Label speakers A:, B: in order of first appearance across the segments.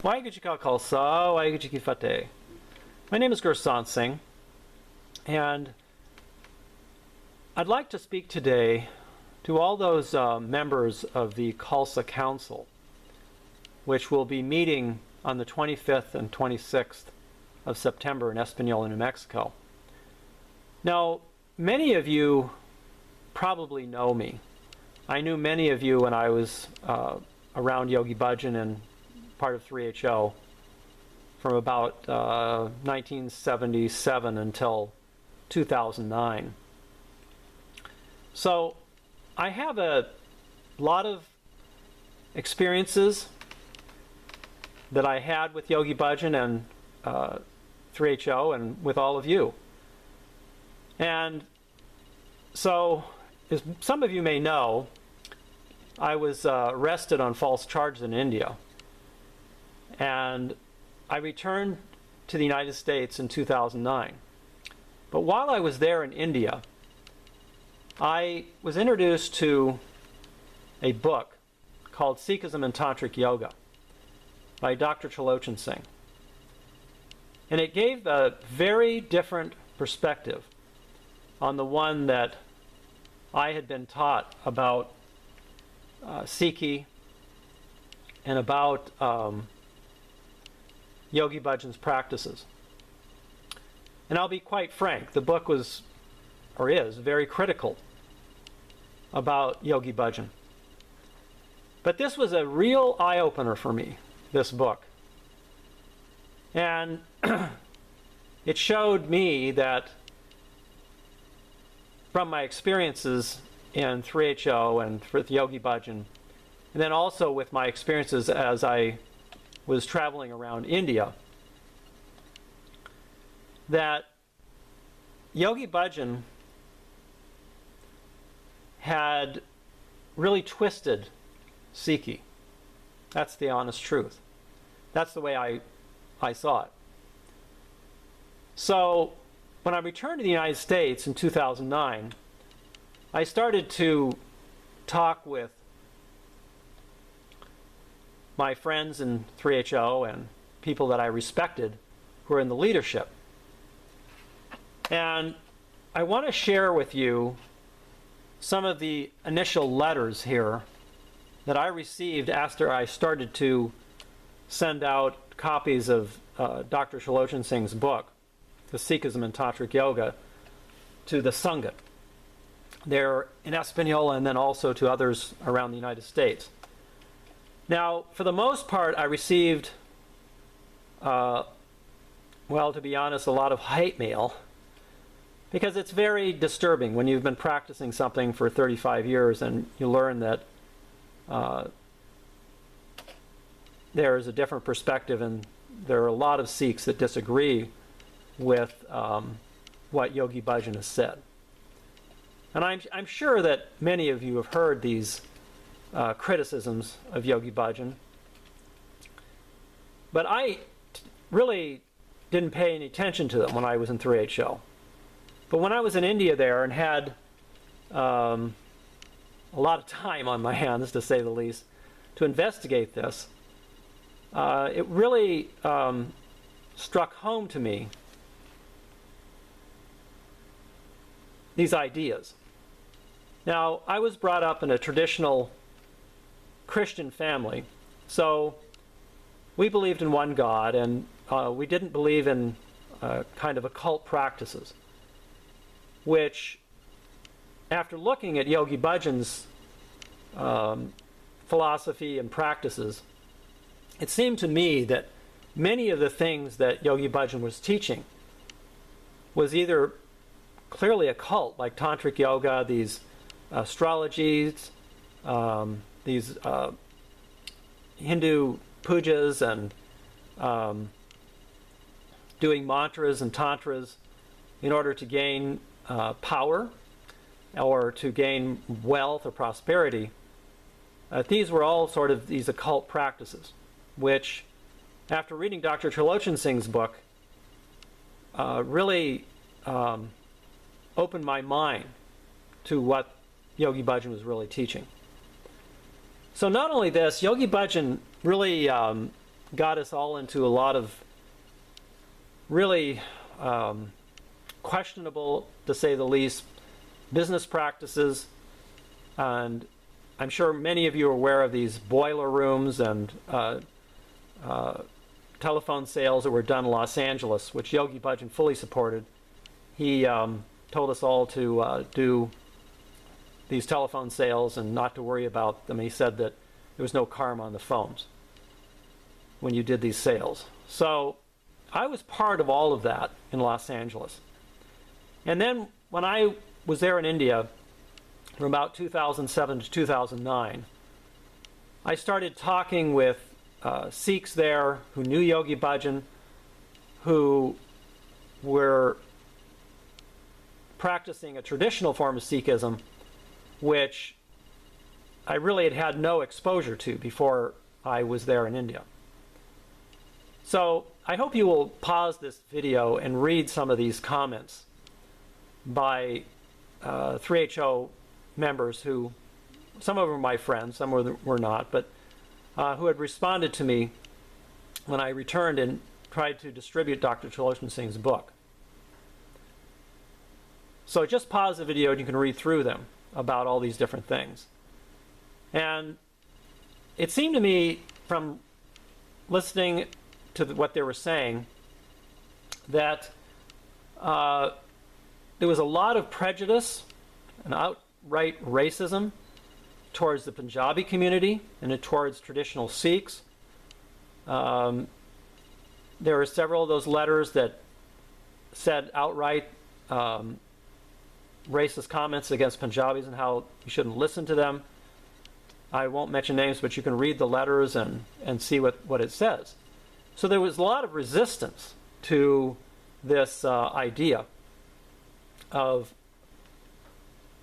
A: Waheguru Ji Ka Khalsa, Waheguru Ji Ki Fateh. My name is Gursant Singh, and I'd like to speak today to all those members of the Khalsa Council, which will be meeting on the 25th and 26th of September in Espanola, New Mexico. Now, many of you probably know me. I knew many of you when I was around Yogi Bhajan and part of 3HO from about 1977 until 2009. So I have a lot of experiences that I had with Yogi Bhajan and 3HO and with all of you. And so, as some of you may know, I was arrested on false charges in India. And I returned to the United States in 2009. But while I was there in India, I was introduced to a book called Sikhism and Tantric Yoga by Dr. Chalochan Singh. And it gave a very different perspective on the one that I had been taught about Sikhi and about Yogi Bhajan's practices. And I'll be quite frank, the book was, or is, very critical about Yogi Bhajan. But this was a real eye-opener for me, this book. And it showed me that from my experiences in 3HO and with Yogi Bhajan, and then also with my experiences as I was traveling around India, that Yogi Bhajan had really twisted Sikhi. That's the honest truth. That's the way I saw it. So when I returned to the United States in 2009, I started to talk with my friends in 3HO and people that I respected who were in the leadership. And I want to share with you some of the initial letters here that I received after I started to send out copies of Dr. Chalochan Singh's book, The Sikhism and Tantric Yoga, to the Sangha there in Espanola and then also to others around the United States. Now, for the most part, I received, well, to be honest, a lot of hate mail, because it's very disturbing when you've been practicing something for 35 years and you learn that there is a different perspective, and there are a lot of Sikhs that disagree with what Yogi Bhajan has said. And I'm sure that many of you have heard these criticisms of Yogi Bhajan, but I really didn't pay any attention to them when I was in 3HO. But when I was in India there and had a lot of time on my hands, to say the least, to investigate this, it really struck home to me these ideas. Now, I was brought up in a traditional Christian family, so we believed in one God, and we didn't believe in kind of occult practices, which, after looking at Yogi Bhajan's philosophy and practices, it seemed to me that many of the things that Yogi Bhajan was teaching was either clearly occult, like Tantric Yoga, these astrologies, these Hindu pujas, and doing mantras and tantras in order to gain power or to gain wealth or prosperity. These were all sort of these occult practices, which, after reading Dr. Chalochan Singh's book, really opened my mind to what Yogi Bhajan was really teaching. So not only this, Yogi Bhajan really got us all into a lot of really questionable, to say the least, business practices. And I'm sure many of you are aware of these boiler rooms and telephone sales that were done in Los Angeles, which Yogi Bhajan fully supported. He told us all to do these telephone sales and not to worry about them. He said that there was no karma on the phones when you did these sales. So I was part of all of that in Los Angeles. And then when I was there in India from about 2007 to 2009, I started talking with Sikhs there who knew Yogi Bhajan, who were practicing a traditional form of Sikhism, which I really had had no exposure to before I was there in India. So I hope you will pause this video and read some of these comments by 3HO members who, some of them were my friends, some were not, but who had responded to me when I returned and tried to distribute Dr. Chaloshan Singh's book. So just pause the video and you can read through them about all these different things. And it seemed to me from listening to what they were saying that there was a lot of prejudice and outright racism towards the Punjabi community and towards traditional Sikhs. There were several of those letters that said outright racist comments against Punjabis and how you shouldn't listen to them. I won't mention names, but you can read the letters and see what it says. So there was a lot of resistance to this idea of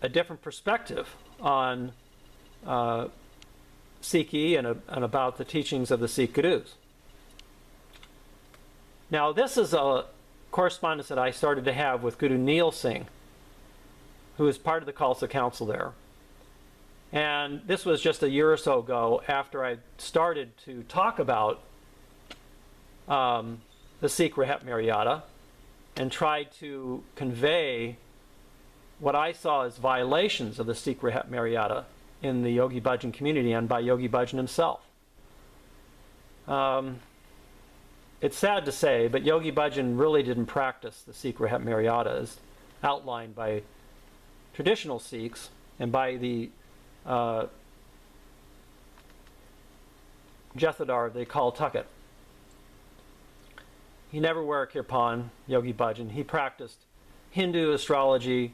A: a different perspective on Sikhi and about the teachings of the Sikh Gurus. Now, this is a correspondence that I started to have with Guru Neil Singh, who is part of the Khalsa Council there. And this was just a year or so ago after I started to talk about the Sikh Rahat Maryada and tried to convey what I saw as violations of the Sikh Rahat Maryada in the Yogi Bhajan community and by Yogi Bhajan himself. It's sad to say, but Yogi Bhajan really didn't practice the Sikh Rahat Maryada as outlined by traditional Sikhs and by the Jathedar of the Akal Takht. He never wore a kirpan, Yogi Bhajan. He practiced Hindu astrology.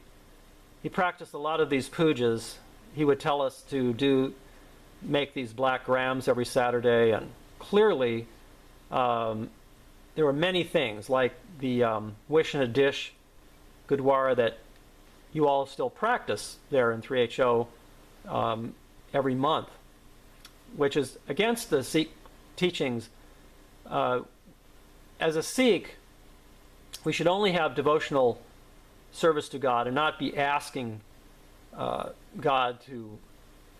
A: He practiced a lot of these pujas. He would tell us to make these black grams every Saturday, and clearly there were many things like the wish in a dish Gurdwara that you all still practice there in 3HO every month, which is against the Sikh teachings. As a Sikh, we should only have devotional service to God and not be asking God to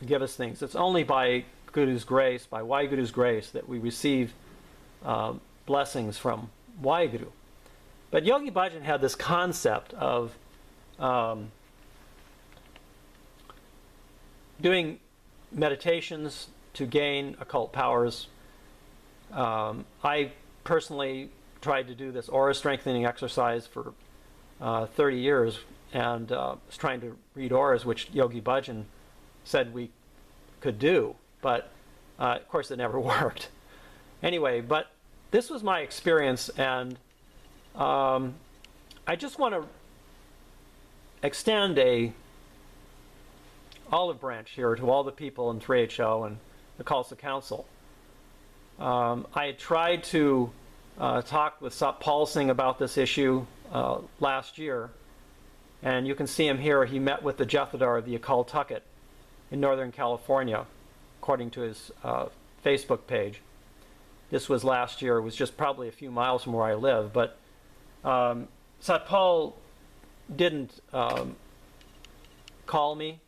A: give us things. It's only by Guru's grace, by Waheguru's grace, that we receive blessings from Waheguru. But Yogi Bhajan had this concept of doing meditations to gain occult powers. I personally tried to do this aura strengthening exercise for 30 years and was trying to read auras, which Yogi Bhajan said we could do, but of course it never worked. Anyway, but this was my experience, and I just want to extend a olive branch here to all the people in 3HO and the Khalsa Council. I had tried to talk with Satpal Singh about this issue last year, and you can see him here. He met with the Jathedar of the Akal Takht in Northern California, according to his Facebook page. This was last year. It was just probably a few miles from where I live, but Satpal didn't call me,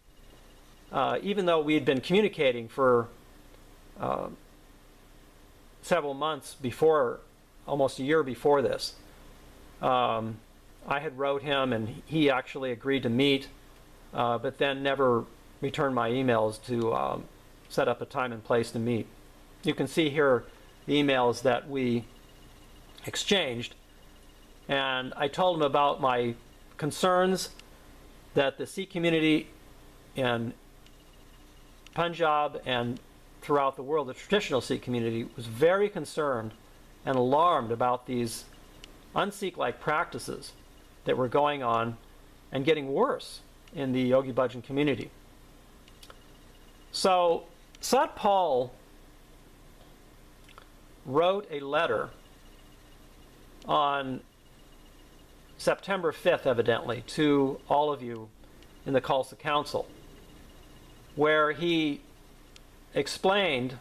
A: even though we had been communicating for several months before, almost a year before this. I had wrote him, and he actually agreed to meet, but then never returned my emails to set up a time and place to meet. You can see here the emails that we exchanged, and I told him about my concerns that the Sikh community in Punjab and throughout the world, the traditional Sikh community, was very concerned and alarmed about these un-Sikh-like practices that were going on and getting worse in the Yogi Bhajan community. So Satpal wrote a letter on September 5th, evidently, to all of you in the Khalsa Council, where he explained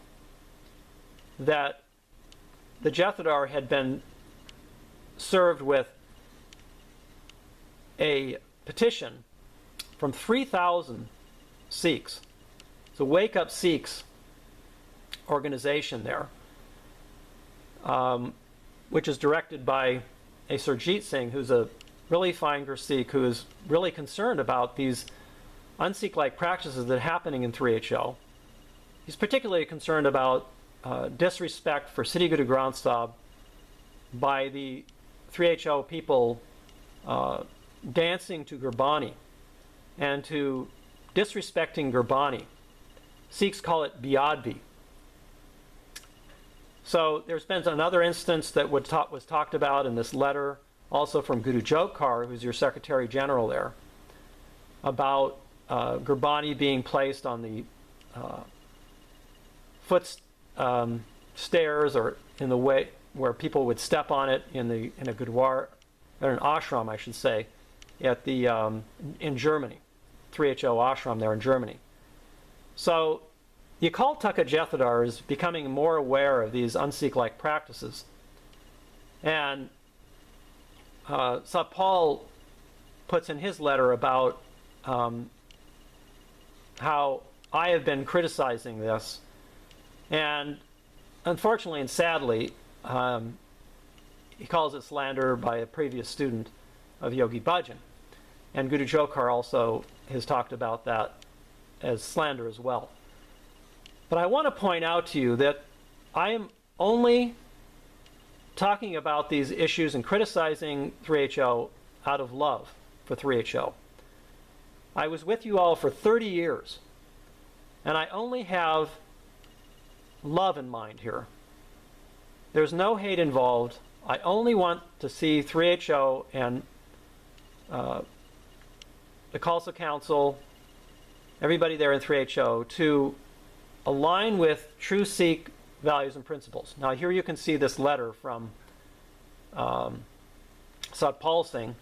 A: that the Jathedar had been served with a petition from 3,000 Sikhs. It's a Wake Up Sikhs organization there, which is directed by a Surjit Singh, who's a really fine Sikh who is really concerned about these un-Sikh-like practices that are happening in 3HO. He's particularly concerned about disrespect for Sri Guru Granth Sahib by the 3HO people dancing to Gurbani and to disrespecting Gurbani. Sikhs call it biadbi. So there's been another instance that was talked about in this letter, also from Guru Jokar, who's your Secretary General there, about Gurbani being placed on the stairs or in the way where people would step on it in a gurdwara, or an ashram, I should say, at the in Germany, 3HO ashram there in Germany. So the Akal Takht Jathedar is becoming more aware of these un-Sikh-like practices, and Satpal puts in his letter about how I have been criticizing this, and unfortunately and sadly, he calls it slander by a previous student of Yogi Bhajan. And Guru Jokar also has talked about that as slander as well. But I want to point out to you that I am only talking about these issues and criticizing 3HO out of love for 3HO. I was with you all for 30 years, and I only have love in mind here. There's no hate involved. I only want to see 3HO and the Khalsa Council, everybody there in 3HO, to align with true Sikh values and principles. Now here you can see this letter from Satpal Singh,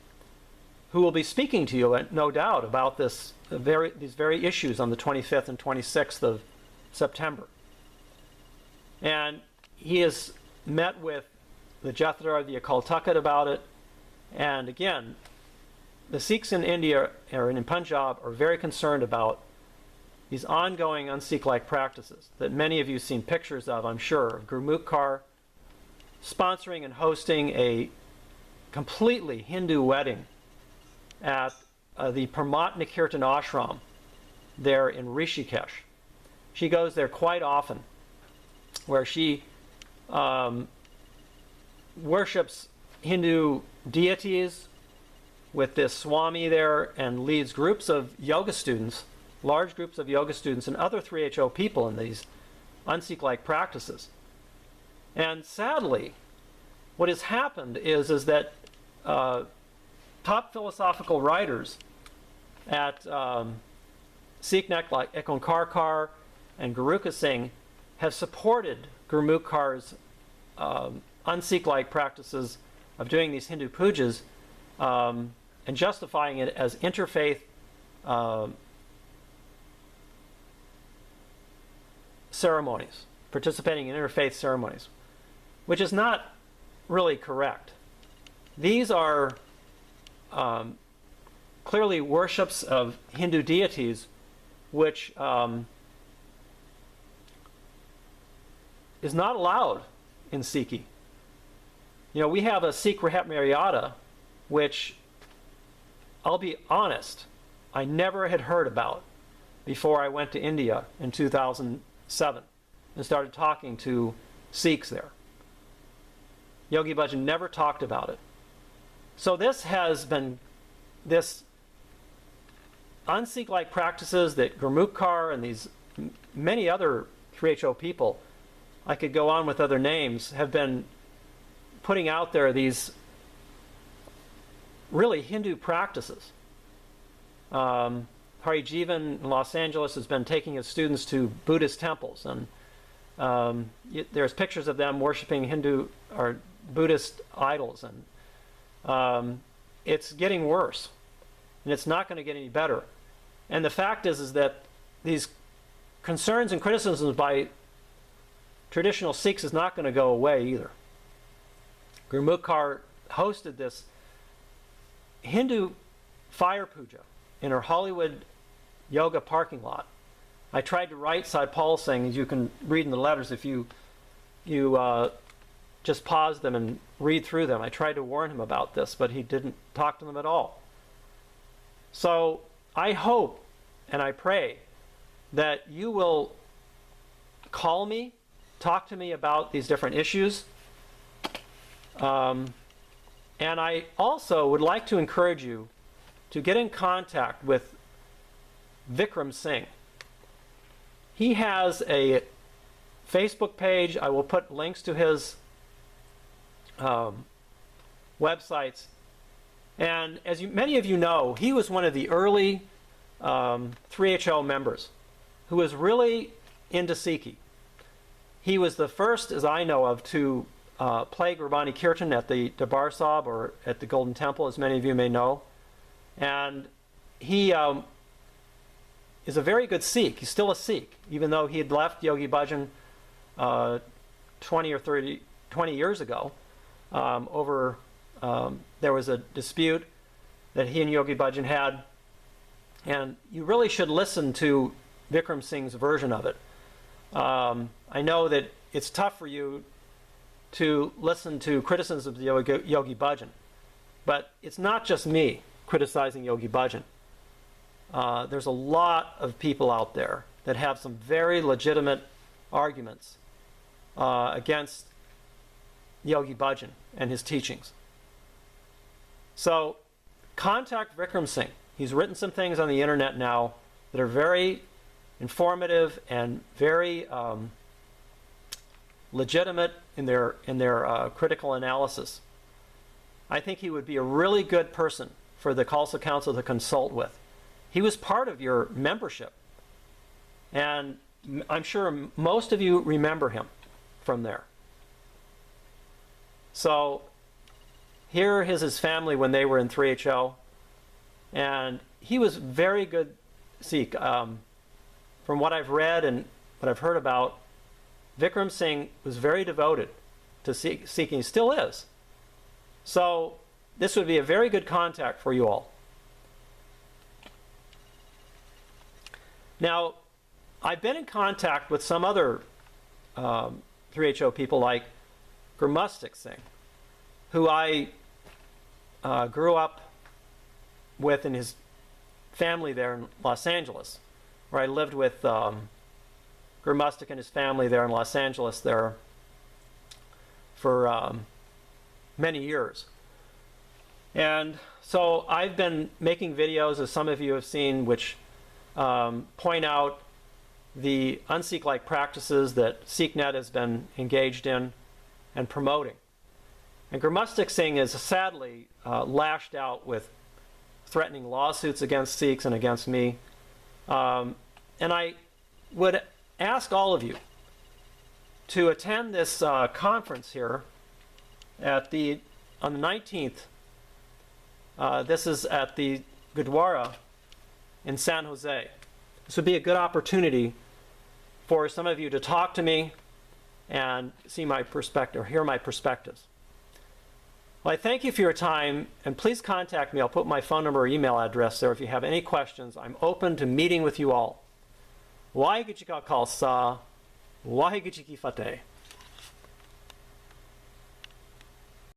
A: who will be speaking to you, no doubt, about these very issues on the 25th and 26th of September. And he has met with the Jathedar of the Akal Takht about it. And again, the Sikhs in India or in Punjab are very concerned about these ongoing un-Sikh-like practices that many of you have seen pictures of, I'm sure, of Gurmukhar sponsoring and hosting a completely Hindu wedding at the Pramat Nikirtan Ashram there in Rishikesh. She goes there quite often, where she worships Hindu deities with this Swami there and leads groups of yoga students, large groups of yoga students and other 3HO people in these un-Sikh-like practices. And sadly, what has happened is that top philosophical writers at Sikhnet like Ekon Karkar and Gurukha Singh have supported Gurmukhar's un-Sikh-like practices of doing these Hindu pujas and justifying it as interfaith ceremonies, participating in interfaith ceremonies, which is not really correct. These are clearly worships of Hindu deities, which is not allowed in Sikhi. You know, we have a Sikh Maryada, which, I'll be honest, I never had heard about before I went to India in 2007 and started talking to Sikhs there. Yogi Bhajan never talked about it. So this un-Sikh-like practices that Gurmukhar and these many other 3HO people, I could go on with other names, have been putting out there, these really Hindu practices. Hari Jivan in Los Angeles has been taking his students to Buddhist temples, and there's pictures of them worshiping Hindu or Buddhist idols, and it's getting worse, and it's not going to get any better. And the fact is that these concerns and criticisms by traditional Sikhs is not going to go away either. Gurmukhar hosted this Hindu fire puja in her Hollywood yoga parking lot. I tried to write Satpal Singh, as you can read in the letters if you just pause them and read through them. I tried to warn him about this, but he didn't talk to them at all. So I hope and I pray that you will call me, talk to me about these different issues. And I also would like to encourage you to get in contact with Vikram Singh. He has a Facebook page. I will put links to his websites. And as many of you know, he was one of the early 3HO members who was really into Sikhi. He was the first, as I know of, to play Gurbani Kirtan at the Darbar Sahib, or at the Golden Temple, as many of you may know. And he is a very good Sikh. He's still a Sikh, even though he had left Yogi Bhajan 20 years ago. There was a dispute that he and Yogi Bhajan had, and you really should listen to Vikram Singh's version of it. I know that it's tough for you to listen to criticisms of Yogi Bhajan, but it's not just me criticizing Yogi Bhajan. There's a lot of people out there that have some very legitimate arguments against Yogi Bhajan and his teachings. So contact Vikram Singh. He's written some things on the internet now that are very informative and very legitimate in their critical analysis. I think he would be a really good person for the Khalsa Council to consult with. He was part of your membership, and I'm sure most of you remember him from there. So here is his family when they were in 3HO, and he was very good Sikh. From what I've read and what I've heard about, Vikram Singh was very devoted to Sikh, still is. So this would be a very good contact for you all. Now, I've been in contact with some other 3HO people like Gursant Singh, who I grew up with in his family there in Los Angeles, where I lived with Gursant and his family there in Los Angeles there for many years. And so I've been making videos, as some of you have seen, which point out the un-Sikh-like practices that SikhNet has been engaged in and promoting. And Gursant Singh is sadly lashed out with threatening lawsuits against Sikhs and against me. And I would ask all of you to attend this conference here on the 19th. This is at the Gurdwara in San Jose. This would be a good opportunity for some of you to talk to me and see my perspective, or hear my perspectives. Well, I thank you for your time, and please contact me. I'll put my phone number or email address there if you have any questions. I'm open to meeting with you all. Waheguru Ji Ka Khalsa, Waheguru Ji Ki Fateh.